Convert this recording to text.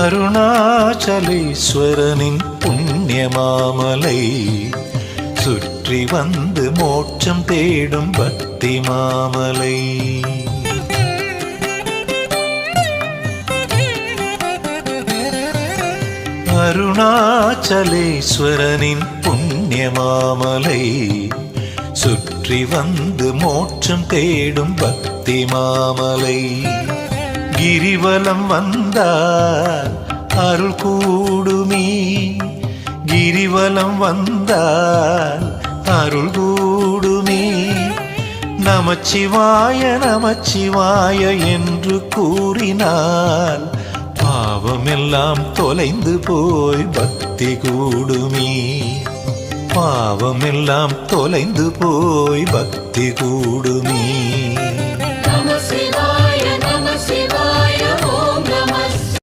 அருணாச்சலேஸ்வரனின் புண்ணியமாமலை சுற்றி வந்து மோட்சம் தேடும் பக்தி மாமலை. அருணாச்சலேஸ்வரனின் புண்ணியமாமலை சுற்றி வந்து மோட்சம் தேடும் பக்தி மாமலை. கிரிவலம் வந்தால் அருள் கூடுமே, கிரிவலம் வந்தால் அருள் கூடுமே. நமச்சிவாய நமச்சிவாய என்று கூறினால் பாவமெல்லாம் தொலைந்து போய் பக்தி கூடுமே, பாவமெல்லாம் தொலைந்து போய் பக்தி கூடுமே.